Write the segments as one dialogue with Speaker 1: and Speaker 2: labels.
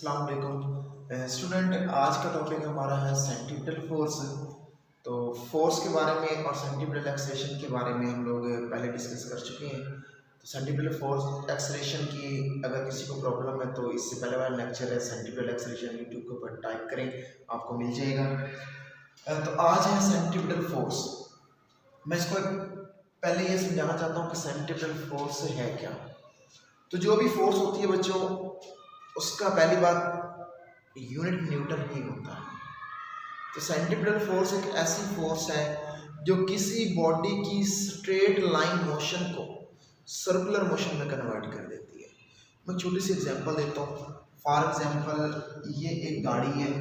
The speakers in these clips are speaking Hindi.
Speaker 1: अस्सलाम वालेकुम स्टूडेंट। आज का टॉपिक हमारा है सेंटीपिटल फोर्स। तो फोर्स के बारे में और सेंटीपिटल एक्सेलरेशन के बारे में हम लोग पहले डिस्कस कर चुके हैं। तो सेंटीपिटल फोर्स एक्सेलरेशन की अगर किसी को प्रॉब्लम है तो इससे पहले वाला लेक्चर है सेंटीपिटल एक्सेलरेशन, यूट्यूब के ऊपर टाइप करें आपको मिल जाएगा। तो आज है सेंटीपिटल फोर्स। मैं इसको पहले ये समझाना चाहता हूँ कि सेंटीपिटल फोर्स है क्या। तो जो भी फोर्स होती है बच्चों, उसका पहली बात यूनिट न्यूटन ही होता है। तो सेंटीपिटल फोर्स एक ऐसी फोर्स है जो किसी बॉडी की स्ट्रेट लाइन मोशन को सर्कुलर मोशन में कन्वर्ट कर देती है। मैं छोटी सी एग्जांपल देता हूँ। फॉर एग्जांपल ये एक गाड़ी है,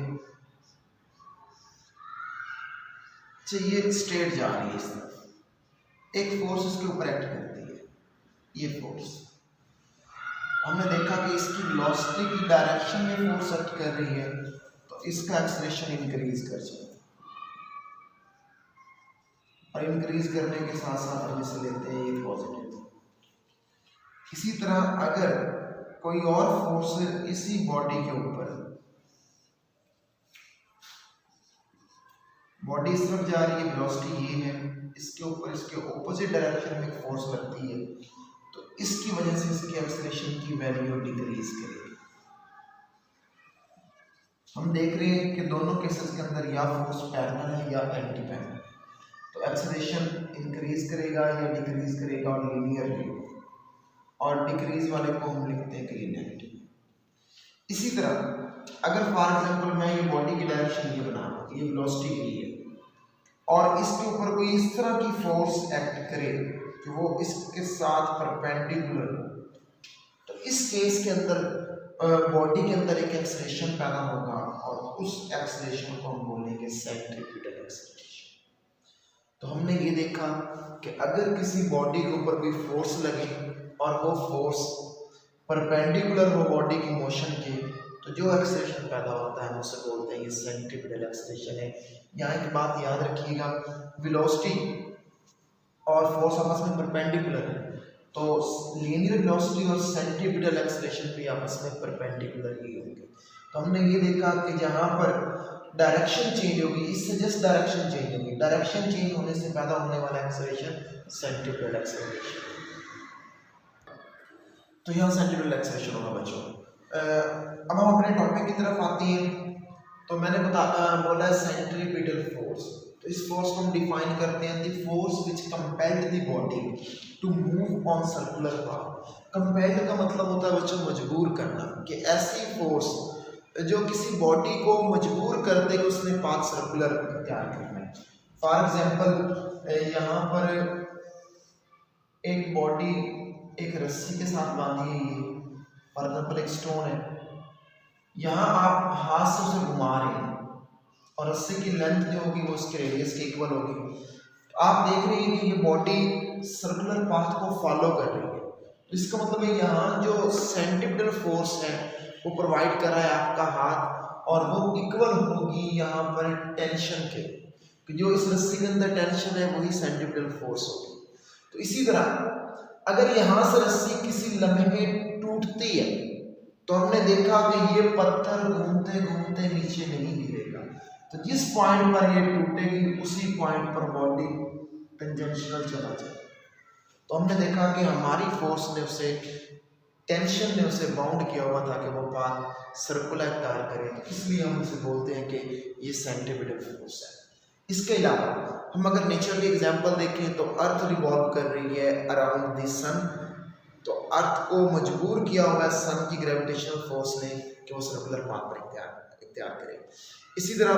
Speaker 1: ये स्ट्रेट जा रही है इस तरफ, एक फोर्स उसके ऊपर एक्ट करती है। ये फोर्स हमने देखा कि इसकी वेलोसिटी की डायरेक्शन में फोर्स एक्ट कर रही है, तो इसका एक्सेलरेशन इंक्रीज कर जाता है। और इंक्रीज करने के साथ साथ हम इसे लेते हैं ये पॉजिटिव। इसी तरह अगर कोई और फोर्स इसी बॉडी के ऊपर, बॉडी इस तरफ जा रही है, वेलोसिटी ये है, इसके ऊपर इसके ऑपोजिट डायरेक्शन में फोर्स लगती है, तो इसकी वजह से इसकी एक्सेलरेशन की वैल्यू डिक्रीज करेगी। हम देख रहे हैं कि दोनों केसेस के अंदर या फोर्स पैरेलल है या एंटी पैरेलल, तो एक्सेलरेशन इंक्रीज करेगा या डिक्रीज करेगा और लीनियरली, और डिक्रीज वाले को हम लिखते हैं कि लीनियरिटी। इसी तरह अगर फॉर एग्जांपल मैं ये बॉडी की डायरेक्शन ये बना रहा हूँ, ये वेलोसिटी के लिए, और इसके ऊपर कोई इस तरह की फोर्स एक्ट करे कि वो इसके साथ परपेंडिकुलर हो, तो इस केस के अंदर बॉडी के अंदर एक एक्सेलरेशन पैदा होगा और उस एक्सेलरेशन को हम बोलेंगे सेंट्रीपिटल एक्सेलरेशन। तो हमने ये देखा कि अगर किसी बॉडी के ऊपर कोई फोर्स लगे और वो फोर्स परपेंडिकुलर हो बॉडी की मोशन के, तो जो एक्सेलरेशन पैदा होता है हम उसे बोलते हैं ये सेंट्रीपिटल एक्सेलरेशन है। यहाँ एक बात याद रखिएगा, वेलोसिटी और फोर्स आपस में परपेंडिकुलर है, तो लीनियर वेलोसिटी और सेंट्रीपिटल एक्सेलरेशन भी आपस में परपेंडिकुलर ही होंगे। तो हमने ये देखा कि जहाँ पर डायरेक्शन चेंज होगी, इससे जस्ट डायरेक्शन चेंज होगी, डायरेक्शन चेंज होने से पैदा होने वाला एक्सेलरेशन सेंट्रीपिटल एक्सेलरेशन। तो यहाँ सेंट्रीपिटल एक्सेलरेशन होगा बच्चों। अब हम अपने टॉपिक की तरफ आते हैं। तो मैंने बोला सेंट्रीपिटल फोर्स, तो इस फोर्स को हम डिफाइन करते हैं, the force which compelled the body to move on circular path. Compelled का मतलब होता है बच्चों मजबूर करना, कि ऐसी फोर्स जो किसी बॉडी को मजबूर कर दे कि उसने पाथ सर्कुलर तैयार करना है। फॉर एग्जांपल यहाँ पर एक बॉडी एक रस्सी के साथ बांधी है, ये फॉर एग्जांपल एक स्टोन है, यहाँ आप हाथ से उसे घुमा रहे हैं और रस्सी की लेंथ जो होगी वो उसके रेडियस के इक्वल होगी। तो आप देख रहे हैं कि ये बॉडी सर्कुलर पाथ को फॉलो कर रही है। तो इसका मतलब है यहाँ जो सेंट्रीपिटल फोर्स है वो प्रोवाइड कर रहा है आपका हाथ, और वो इक्वल होगी यहाँ पर टेंशन के, कि जो इस रस्सी के अंदर टेंशन है वही सेंट्रीपिटल फोर्स होगी। तो इसी तरह अगर यहाँ से रस्सी किसी लम्हे टूटती है, तो हमने देखा कि ये पत्थर घूमते घूमते नीचे नहीं गिरेगा, तो जिस पॉइंट पर ये टूटेगी उसी पॉइंट पर बॉडी टेंजेंशियल चला जाए। तो हमने देखा कि हमारी फोर्स ने उसे, टेंशन ने उसे बाउंड किया हुआ था कि वो पाथ सर्कुलर तैयार करे, तो इसलिए हम उसे बोलते हैं कि ये सेंट्रीपिटल फोर्स है। इसके अलावा हम अगर नेचुरली एग्जांपल देखें तो अर्थ रिवॉल्व कर रही है अराउंड द सन, तो अर्थ को मजबूर किया हुआ है सन की ग्रेविटेशनल फोर्स ने कि वो सर्कुलर पाथ पर इख्तियार करे। इसी तरह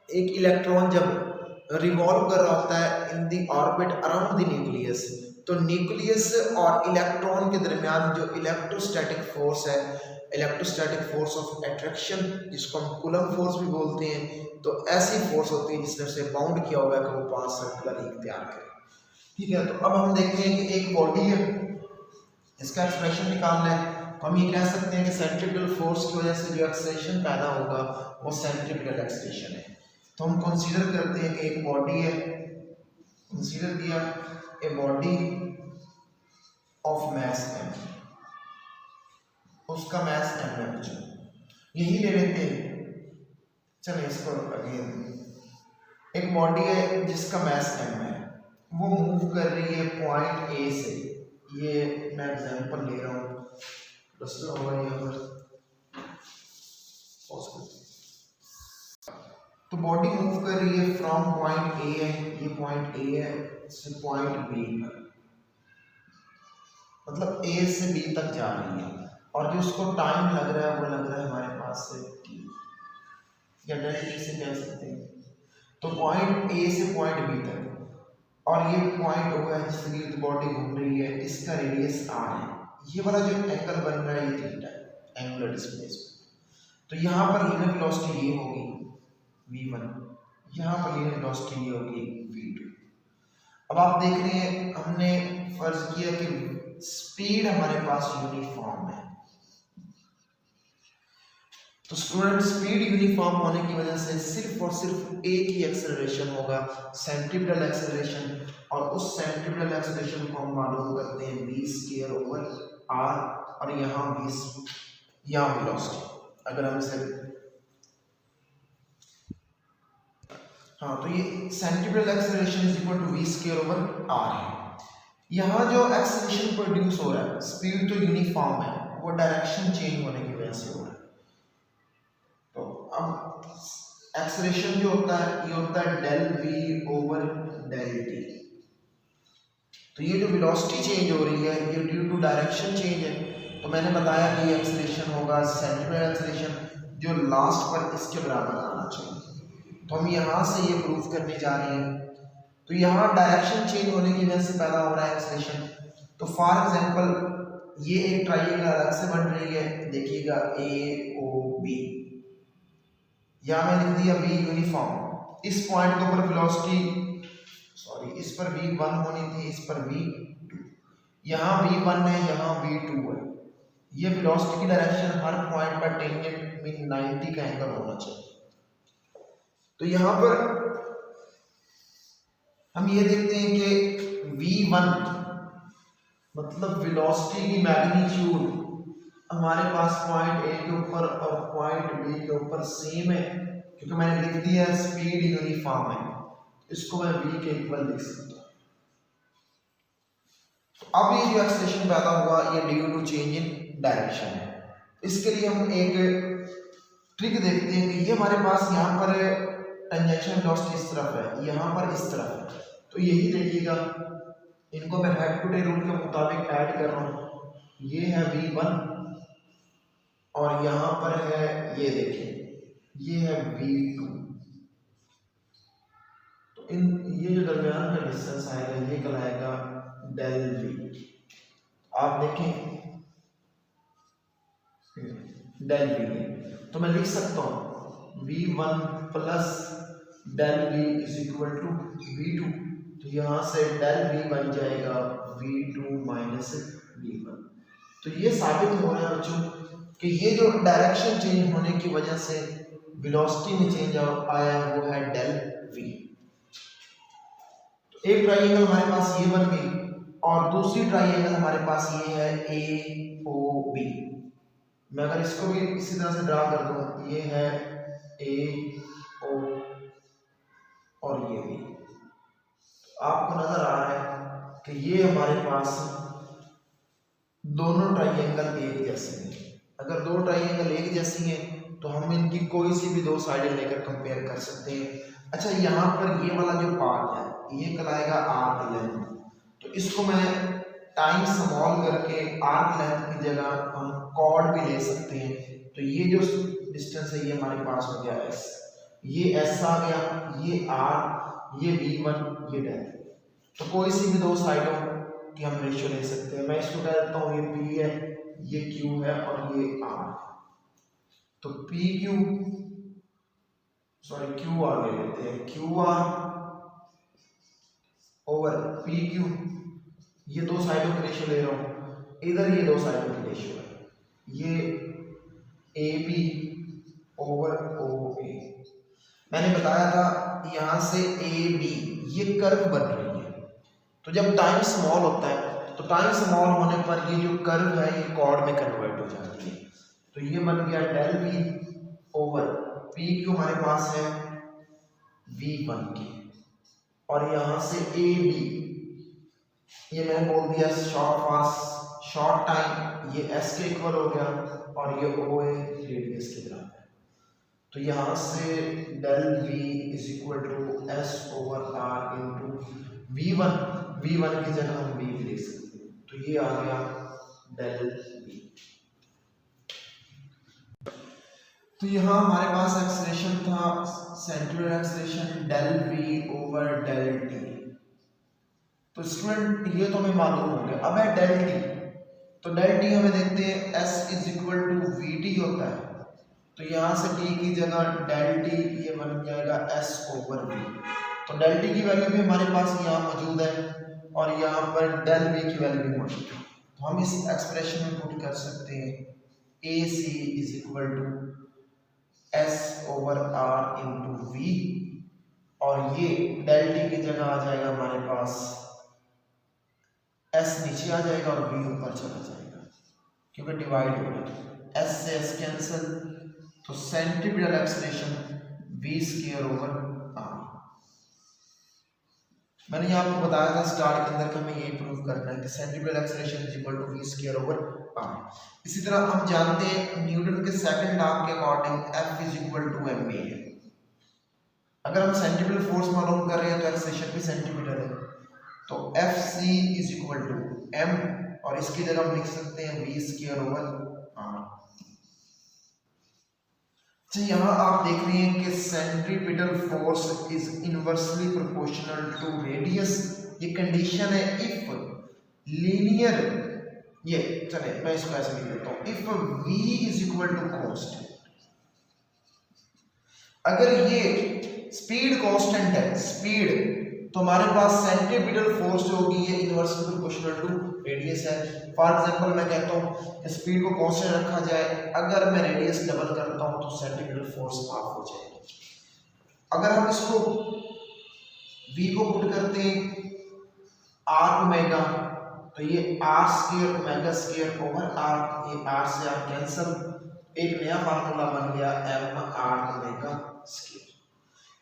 Speaker 1: एक इलेक्ट्रॉन जब रिवॉल्व कर रहा होता है in the orbit around the nucleus, तो न्यूक्लियस और इलेक्ट्रॉन के दरमियान जो इलेक्ट्रोस्टैटिक फोर्स है, इलेक्ट्रोस्टैटिक फोर्स ऑफ अट्रैक्शन, जिसको हम कूलम फोर्स भी बोलते हैं, तो ऐसी फोर्स होती है जिसने उसे बाउंड किया हुआ है कि वो पाथ सर्कुलर ही इख्तियार करे। ठीक है, तो अब हम देखते हैं कि एक बॉडी है, इसका एक्सप्रेशन निकालना है, तो हम ये कह सकते हैं कि सेंट्रीपिटल फोर्स की वजह से जो एक्सेलरेशन पैदा होगा वो सेंट्रीपिटल एक्सेलरेशन है। तो हम कंसीडर करते हैं कि एक बॉडी है, कंसीडर किया a body of mass m, उसका मास m है बच्चों। यही ले लेते हैं। चलो इसको अगेन, एक बॉडी है जिसका मास m है, वो मूव कर रही है पॉइंट ए से, ये मैं एग्जांपल ले रहा हूँ, रस्ता होगा यहाँ पर, तो बॉडी मूव कर रही है फ्रॉम पॉइंट ए है, ये पॉइंट ए है, से पॉइंट बी पर, मतलब ए से बी तक जा रही है, और जो उसको टाइम लग रहा है वो लग रहा है हमारे पास से t, या डेल्टा से कह सकते हैं। तो पॉइंट ए से पॉइंट बी तक, और ये पॉइंट ओ है जिसके लिए बॉडी घूम रही है, इसका रेडियस r है, ये वाला जो एंगल बन रहा है ये थीटा है, एंगुलर डिस्प्लेसमेंट। तो यहाँ पर लीनियर वेलोसिटी ये होगी v1, यहाँ पर लीनियर वेलोसिटी ये होगी v2। अब आप देख रहे हैं, हमने फर्ज किया कि स्पीड हमारे पास यूनिफॉर्म है, तो स्टूडेंट स्पीड यूनिफॉर्म होने की वजह से सिर्फ और सिर्फ एक ही एक्सेलरेशन होगा, सेंट्रीपिटल एक्सेलरेशन, और उस सेंट्रीपिटल एक्सेलरेशन को हम मालूम करते हैं v स्क्वायर ओवर r, और यहाँ वेलोसिटी, अगर हम इसे, हाँ, तो ये centripetal acceleration is equal to v square over r है। यहाँ जो एक्सेलरेशन प्रोड्यूस हो रहा है, स्पीड तो यूनिफॉर्म है, वो डायरेक्शन चेंज होने की वजह से हो रहा है। तो अब एक्सेलरेशन जो होता है, ये होता है del v over del t। तो ये जो वेलोसिटी चेंज हो रही है ये ड्यू टू डायरेक्शन चेंज है। तो मैंने बताया कि ये एक्सेलरेशन होगा सेंट्रीपिटल एक्सेलरेशन, जो लास्ट पर इसके बराबर आना चाहिए। तो हम यहाँ से ये प्रूफ करने जा रहे हैं। तो यहाँ डायरेक्शन चेंज होने की वजह से पैदा हो रहा है एक्सेलरेशन। तो फॉर एग्जांपल ये एक ट्रायंगल अलग से बन रही है, देखिएगा AOB, यहाँ मैं लिख दिया v यूनिफॉर्म, इस पॉइंट के ऊपर वेलोसिटी, सॉरी, इस पर v1 होनी थी, इस पर v2, यहाँ v1 है, यहाँ v2 है। ये वेलोसिटी की डायरेक्शन हर पॉइंट पर टेंजेंट मीन 90 का एंगल होना चाहिए। तो यहाँ पर हम ये देखते हैं कि v1 मतलब वेलोसिटी की मैग्नीट्यूड हमारे पास पॉइंट ए के ऊपर और पॉइंट बी के ऊपर सेम है, क्योंकि मैंने लिख दिया स्पीड यूनिफॉर्म है, इसको मैं v के इक्वल लिख सकता हूँ। तो अब ये जो एक्सेलरेशन पैदा हुआ ये due to change in direction है। इसके लिए हम एक ट्रिक देखते हैं कि ये हमारे पास यहाँ पर टेंजेंशियल वेलोसिटी इस तरफ है, यहाँ पर इस तरफ है। तो यही देखिएगा, इनको मैं हेड टू टेल रूल के मुताबिक ऐड कर रहा हूँ। ये है v1 और यहाँ पर है, ये देखिए, ये है v2। तो ये जो दरमियान का डिस्टेंस आएगा ये कहलाएगा डेल v। आप देखें डेल v, तो मैं लिख सकता हूँ v1 plus del v is equal to v2। तो यहाँ से डेल v बन जाएगा v2 माइनस v1। तो ये साबित हो रहा है बच्चों कि ये जो डायरेक्शन चेंज होने की वजह से वेलोसिटी में चेंज आया है वो है डेल v। तो एक ट्रायंगल हमारे पास ये बन गई और दूसरी ट्रायंगल हमारे पास ये है AOB। मैं अगर इसको भी इसी तरह से ड्रा कर दूं, ये है AO और ये भी, आपको नजर आ रहा है कि ये हमारे पास दोनों ट्रायंगल एक जैसे हैं। अगर दो ट्रायंगल एक जैसी हैं तो हम इनकी कोई सी भी दो साइडें लेकर कंपेयर कर सकते हैं। अच्छा, यहाँ पर ये वाला जो पार्ट है ये कहलाएगा आर्क लेंथ। तो इसको मैं टाइम स्मॉल करके आर्क लेंथ की जगह हम कॉर्ड भी ले सकते हैं। तो ये जो डिस्टेंस है ये हमारे पास हो गया s, ये s आ गया, ये r, ये v1, ये डेल। तो कोई सी भी दो साइडों की हम रेशियो ले सकते हैं। मैं इसको कह देता हूँ ये p है, ये q है और ये r। तो pq, सॉरी qr ले लेते हैं, qr ओवर pq, ये दो साइडों की रेशियो ले रहा हूँ, इधर ये दो साइडों की रेशियो है, ये AB ओवर OA। मैंने बताया था यहाँ से AB ये कर्व बन रही है। तो जब टाइम स्मॉल होता है तो टाइम स्मॉल होने पर ये जो कर्व है ये कॉर्ड में कन्वर्ट हो जाती है। तो ये बन गया डेल V पी क्यू हमारे पास है V1 की, और यहाँ से ए डी, ये मैंने बोल दिया शॉर्ट टाइम, ये एस के इक्वल हो गया, और ये ओ ए रेडियस के बराबर है। तो यहाँ से del v is equal to S over are into V1, V1 की जगह हम V भी लिख सकते हैं, तो ये आ गया डेल वी। तो यहाँ हमारे पास एक्सेलरेशन था, central acceleration del v over del t. तो स्टूडेंट ये तो हमें मालूम हो गया। अब है डेल टी, तो डेल टी हमें देखते हैं s is equal to v t होता है, तो यहाँ से टी की जगह डेल टी ये बन जाएगा एस ओवर वी। तो डेल टी की वैल्यू भी हमारे पास यहाँ मौजूद है, और यहाँ पर डेल वी की वैल्यू भी मौजूद है, तो हम इस एक्सप्रेशन में पुट कर सकते हैं A C is equal to S over are into V, और ये डेल टी की जगह आ जाएगा हमारे पास एस नीचे आ जाएगा और वी ऊपर चला जाएगा, क्योंकि डिवाइड हो गया, एस से एस कैंसिल, तो centripetal acceleration v square over r. मैंने यहाँ आपको बताया था स्टार्ट के अंदर कि हमें ये प्रूव करना है कि centripetal acceleration is equal to v square over r. इसी तरह हम जानते हैं न्यूटन के सेकंड लॉ के according f is equal to m a है। अगर हम सेंट्रीपिटल फोर्स मालूम कर रहे हैं तो एक्सेलरेशन भी सेंट्रीपिटल है, तो f C is equal to m, और इसकी जगह हम लिख सकते हैं वी स्क्वायर ओवर आर। तो यहाँ आप देख रहे हैं कि centripetal force is inversely proportional to radius. ये कंडीशन है इफ लीनियर, ये चले मैं इसको ऐसे लिख देता हूँ, if v is equal to constant. अगर ये स्पीड कांस्टेंट है, स्पीड, तो हमारे पास सेंट्रीपिटल फोर्स जो होगी ये इनवर्सली प्रोपोर्शनल टू रेडियस है। फॉर एग्जांपल मैं कहता हूँ कि स्पीड को कांस्टेंट रखा जाए, अगर मैं रेडियस डबल करता हूँ तो सेंट्रीपिटल फोर्स हाफ हो जाएगी। अगर हम इसको v को पुट करते हैं आर ओमेगा, तो ये r square omega square over are, ये आर से आर कैंसिल, एक नया फार्मूला बन गया एम आर ओमेगा स्क्वायर।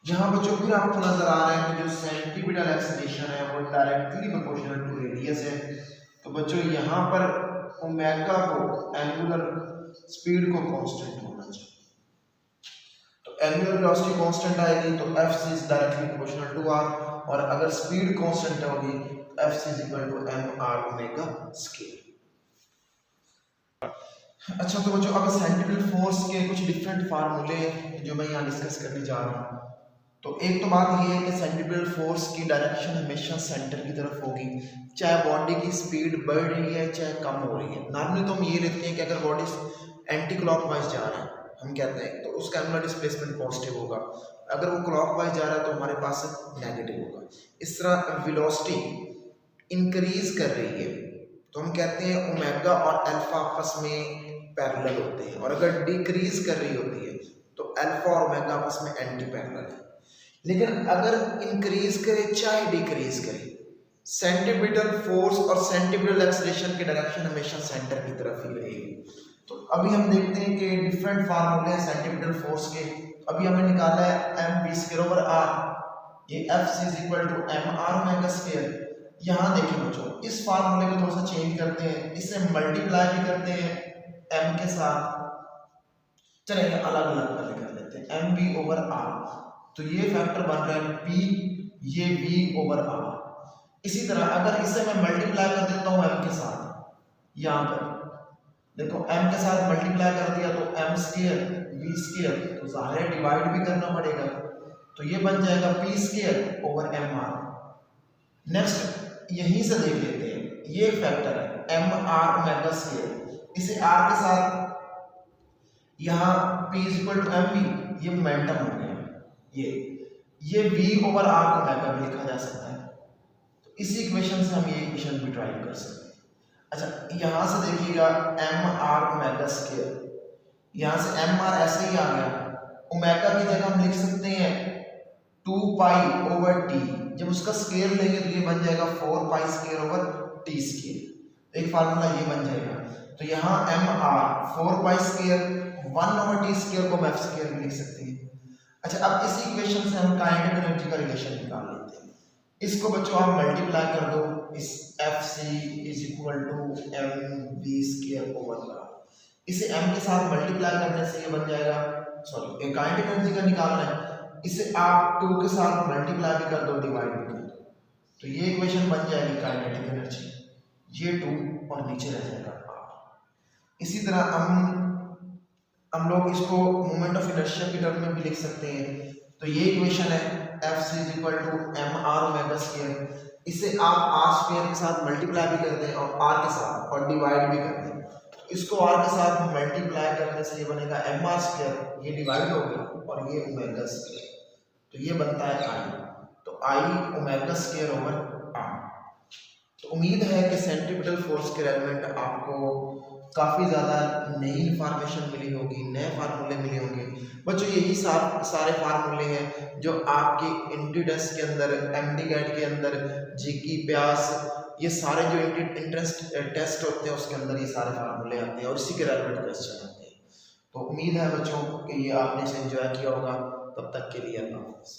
Speaker 1: यहाँ बच्चों फिर आपको नजर आ रहा है कि जो सेंट्रीपिटल एक्सेलरेशन है वो डायरेक्टली प्रोपोर्शनल टू रेडियस है। तो बच्चों यहाँ पर ओमेगा को, एंगुलर स्पीड को कांस्टेंट होना चाहिए, तो एंगुलर वेलोसिटी कांस्टेंट आएगी तो f C is directly proportional to r, और अगर स्पीड कांस्टेंट होगी तो f C is equal to M R omega square. अच्छा, तो बच्चों अब सेंट्रीपिटल फोर्स के कुछ डिफरेंट फार्मूले जो मैं यहाँ डिस्कस करने जा रहा हूँ। तो एक तो बात ये है कि सेंट्रीपिटल फोर्स की डायरेक्शन हमेशा सेंटर की तरफ होगी, चाहे बॉडी की स्पीड बढ़ रही है चाहे कम हो रही है। नॉर्मली तो हम ये लेते हैं कि अगर बॉडी एंटी क्लॉकवाइज जा रहा है, हम कहते हैं, तो उसका एंगुलर डिस्प्लेसमेंट पॉजिटिव होगा, अगर वो क्लॉकवाइज जा रहा है तो हमारे पास नेगेटिव होगा। इस तरह वेलोसिटी इंक्रीज कर रही है तो हम कहते हैं ओमेगा और अल्फा आपस में पैरेलल होते हैं, और अगर डिक्रीज कर रही होती है तो अल्फा और ओमेगा आपस में एंटी पैरेलल है। लेकिन अगर इंक्रीज करे चाहे डिक्रीज करे, सेंट्रीपिटल फोर्स और सेंट्रीपिटल एक्सेलरेशन की डायरेक्शन हमेशा सेंटर की तरफ ही रहेगी। तो अभी हम देखते हैं कि डिफरेंट फार्मूले हैं सेंट्रीपिटल फोर्स के। अभी हमने निकाला है M V square over are, ये F C is equal to M R omega square. यहाँ देखिए बच्चों, इस फार्मूले को थोड़ा सा चेंज करते हैं, इसे मल्टीप्लाई भी करते हैं एम के साथ, चलिए अलग अलग पहले कर लेते हैं, एम वी ओवर आर, तो ये फैक्टर बन रहा है पी, ये वी ओवर आर। इसी तरह अगर इसे मैं मल्टीप्लाई कर देता हूँ एम के साथ, यहाँ पर देखो एम के साथ मल्टीप्लाई कर दिया तो एम स्क्वायर वी स्क्वायर, तो जाहिर है डिवाइड भी करना पड़ेगा, तो ये बन जाएगा p square over m r. Next यहीं से देख लेते हैं, ये फैक्टर है एम आर ओमेगा स्क्वायर, इसे आर के साथ यहाँ p is equal to m v, ये मोमेंटम हो गया, ये v ओवर आर ओमेगा भी लिखा जा सकता है। तो इसी इक्वेशन से हम ये इक्वेशन भी ड्राइव कर सकते हैं। अच्छा, यहाँ से देखिएगा एम आर ओमेगा स्क्वायर, यहाँ से एम आर ऐसे ही आ गया, ओमेगा की जगह हम लिख सकते हैं 2 पाई ओवर टी, जब उसका स्क्वायर लेंगे तो ये बन जाएगा 4 pi square over T square, एक फार्मूला ये बन जाएगा। तो यहाँ M R 4 pi square 1/t² को हम f² भी लिख सकते हैं। अच्छा, अब इसी इक्वेशन से हम काइनेटिक एनर्जी का रिलेशन निकाल लेते हैं। इसको बच्चों आप मल्टीप्लाई कर दो, इस Fc = mv²/। इसे m के साथ मल्टीप्लाई करने से ये बन जाएगा, सॉरी काइनेटिक एनर्जी का निकालना है, इसे आप 2 के साथ मल्टीप्लाई भी कर दो, डिवाइड भी कर दो, तो ये इक्वेशन बन जाएगी काइनेटिक एनर्जी, ये 2 और नीचे रह जाएगा r। इसी तरह हम लोग इसको मोमेंट ऑफ इनर्शिया के टर्म में भी लिख सकते हैं। तो ये इक्वेशन है Fc = mr²। इसे आप r² के साथ मल्टीप्लाई भी कर दें और r के साथ और डिवाइड भी कर दें, इसको r के साथ मल्टीप्लाई करने से ये बनेगा mr², ये डिवाइड हो गया और ये ω², तो ये बनता है I, तो I ω²/r। तो उम्मीद है कि सेंट्रीपिटल फोर्स के रेलेवेंट आपको काफ़ी ज़्यादा नई इन्फॉर्मेशन मिली होगी, नए फार्मूले मिले होंगे बच्चों। यही सारे फार्मूले हैं जो आपके इंट्रोडक्स के अंदर, एमडी गेट के अंदर, जीकी प्यास, ये सारे जो इंट्रेंस टेस्ट होते हैं उसके अंदर ये सारे फार्मूले आते हैं और इसी के रेलेवेंट क्वेश्चन आते हैं। तो उम्मीद है बच्चों कि ये आपने इसे एंजॉय किया होगा। तब तक के लिए अल्लाह हाफ़िज़।